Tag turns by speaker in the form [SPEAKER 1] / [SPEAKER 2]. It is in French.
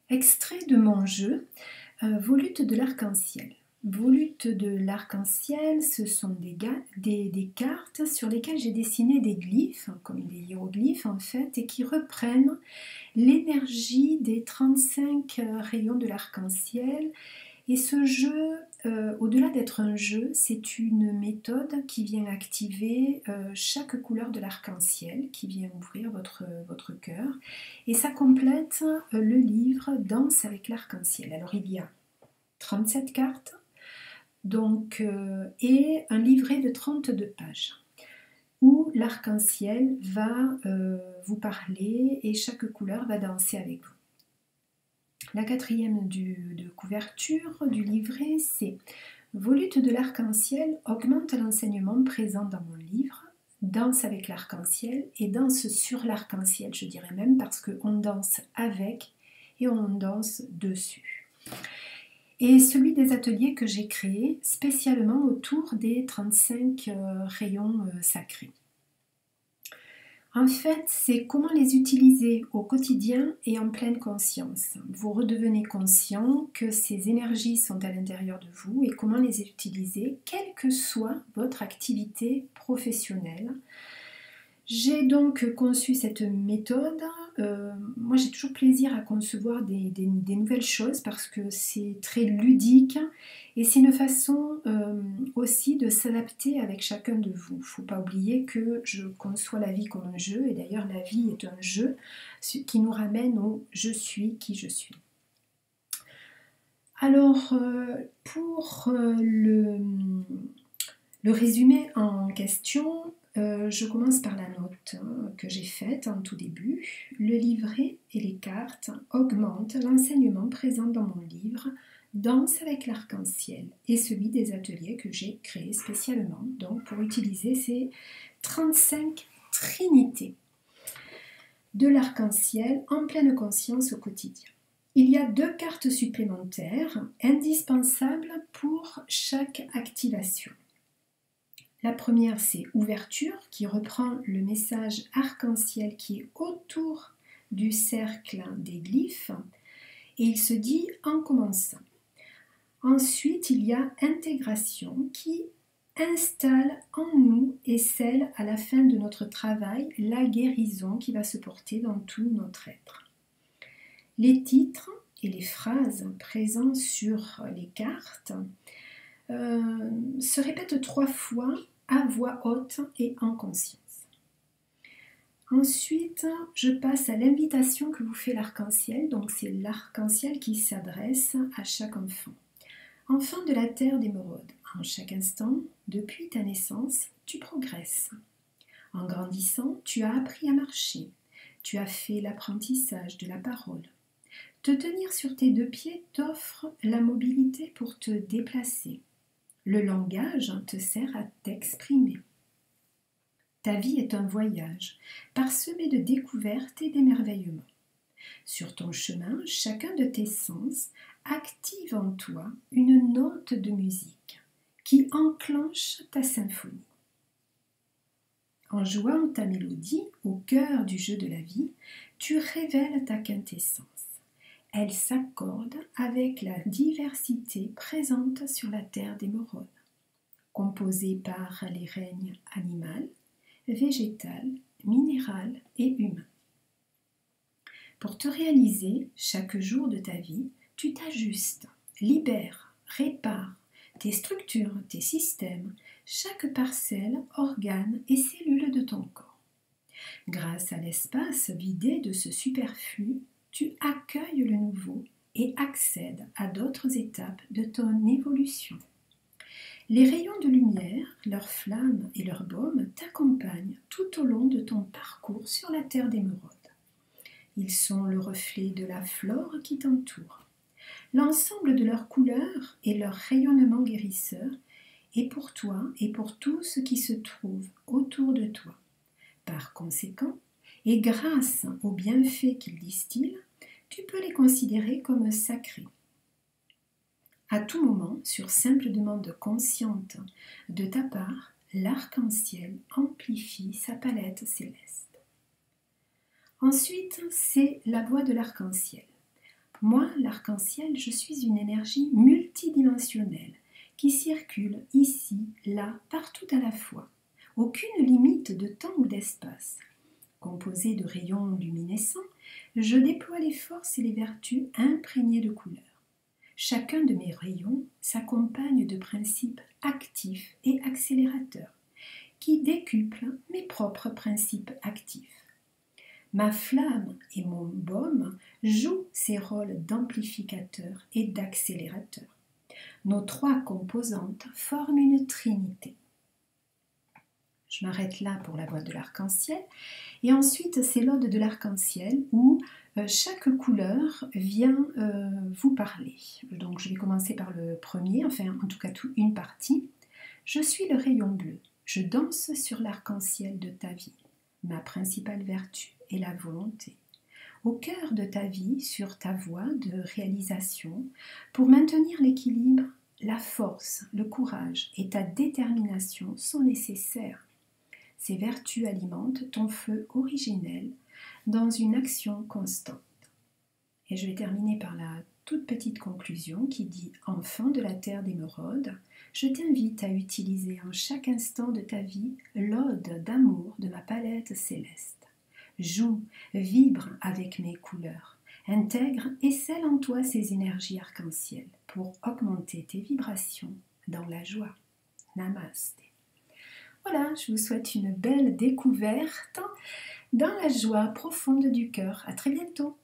[SPEAKER 1] Extrait de mon jeu, Volutes de l'arc-en-ciel. Volutes de l'arc-en-ciel, ce sont des cartes sur lesquelles j'ai dessiné des glyphes, comme des hiéroglyphes en fait, et qui reprennent l'énergie des 35 rayons de l'arc-en-ciel. Et ce jeu, au-delà d'être un jeu, c'est une méthode qui vient activer chaque couleur de l'arc-en-ciel, qui vient ouvrir votre cœur. Et ça complète le livre Danse avec l'arc-en-ciel. Alors il y a 37 cartes donc, et un livret de 32 pages où l'arc-en-ciel va vous parler et chaque couleur va danser avec vous. La quatrième de couverture du livret, c'est Volutes de l'arc-en-ciel augmente l'enseignement présent dans mon livre, danse avec l'arc-en-ciel et danse sur l'arc-en-ciel, je dirais même, parce qu'on danse avec et on danse dessus. Et celui des ateliers que j'ai créé spécialement autour des 35 rayons sacrés. En fait, c'est comment les utiliser au quotidien et en pleine conscience. Vous redevenez conscient que ces énergies sont à l'intérieur de vous et comment les utiliser, quelle que soit votre activité professionnelle. J'ai donc conçu cette méthode. Moi, j'ai toujours plaisir à concevoir des nouvelles choses parce que c'est très ludique et c'est une façon aussi de s'adapter avec chacun de vous. Il ne faut pas oublier que je conçois la vie comme un jeu et d'ailleurs la vie est un jeu qui nous ramène au « je suis qui je suis ». Alors, pour le résumé en question, je commence par la note que j'ai faite en tout début. Le livret et les cartes augmentent l'enseignement présent dans mon livre Danse avec l'arc-en-ciel et celui des ateliers que j'ai créés spécialement donc pour utiliser ces 35 trinités de l'arc-en-ciel en pleine conscience au quotidien. Il y a 2 cartes supplémentaires indispensables pour chaque activation. La première, c'est Ouverture, qui reprend le message arc-en-ciel qui est autour du cercle des glyphes, et il se dit en commençant. Ensuite, il y a Intégration, qui installe en nous et scelle à la fin de notre travail la guérison qui va se porter dans tout notre être. Les titres et les phrases présents sur les cartes se répètent 3 fois à voix haute et en conscience. Ensuite, je passe à l'invitation que vous fait l'arc-en-ciel. Donc c'est l'arc-en-ciel qui s'adresse à chaque enfant. Enfant de la terre d'émeraude, en chaque instant, depuis ta naissance, tu progresses. En grandissant, tu as appris à marcher. Tu as fait l'apprentissage de la parole. Te tenir sur tes 2 pieds t'offre la mobilité pour te déplacer. Le langage te sert à t'exprimer. Ta vie est un voyage, parsemé de découvertes et d'émerveillements. Sur ton chemin, chacun de tes sens active en toi une note de musique qui enclenche ta symphonie. En jouant ta mélodie au cœur du jeu de la vie, tu révèles ta quintessence. Elle s'accorde avec la diversité présente sur la terre d'émeraude, composée par les règnes animal, végétal, minéral et humain. Pour te réaliser chaque jour de ta vie, tu t'ajustes, libères, répares tes structures, tes systèmes, chaque parcelle, organe et cellule de ton corps. Grâce à l'espace vidé de ce superflu, tu accueilles le nouveau et accèdes à d'autres étapes de ton évolution. Les rayons de lumière, leurs flammes et leurs baumes t'accompagnent tout au long de ton parcours sur la terre d'émeraude. Ils sont le reflet de la flore qui t'entoure. L'ensemble de leurs couleurs et leur rayonnement guérisseur est pour toi et pour tout ce qui se trouve autour de toi. Par conséquent, et grâce aux bienfaits qu'ils distillent, tu peux les considérer comme sacrés. À tout moment, sur simple demande consciente de ta part, l'arc-en-ciel amplifie sa palette céleste. Ensuite, c'est la voix de l'arc-en-ciel. Moi, l'arc-en-ciel, je suis une énergie multidimensionnelle qui circule ici, là, partout à la fois. Aucune limite de temps ou d'espace. Composée de rayons luminescents, je déploie les forces et les vertus imprégnées de couleurs. Chacun de mes rayons s'accompagne de principes actifs et accélérateurs qui décuplent mes propres principes actifs. Ma flamme et mon baume jouent ces rôles d'amplificateur et d'accélérateur. Nos trois composantes forment une trinité. Je m'arrête là pour la boîte de l'arc-en-ciel. Et ensuite, c'est l'ode de l'arc-en-ciel où chaque couleur vient vous parler. Donc, je vais commencer par le premier, enfin, en tout cas, une partie. Je suis le rayon bleu. Je danse sur l'arc-en-ciel de ta vie. Ma principale vertu est la volonté. Au cœur de ta vie, sur ta voie de réalisation, pour maintenir l'équilibre, la force, le courage et ta détermination sont nécessaires. Ces vertus alimentent ton feu originel dans une action constante. Et je vais terminer par la toute petite conclusion qui dit « Enfant de la terre d'émeraude, je t'invite à utiliser en chaque instant de ta vie l'ode d'amour de ma palette céleste. Joue, vibre avec mes couleurs, intègre et scelle en toi ces énergies arc-en-ciel pour augmenter tes vibrations dans la joie. Namasté. Voilà, je vous souhaite une belle découverte dans la joie profonde du cœur. À très bientôt.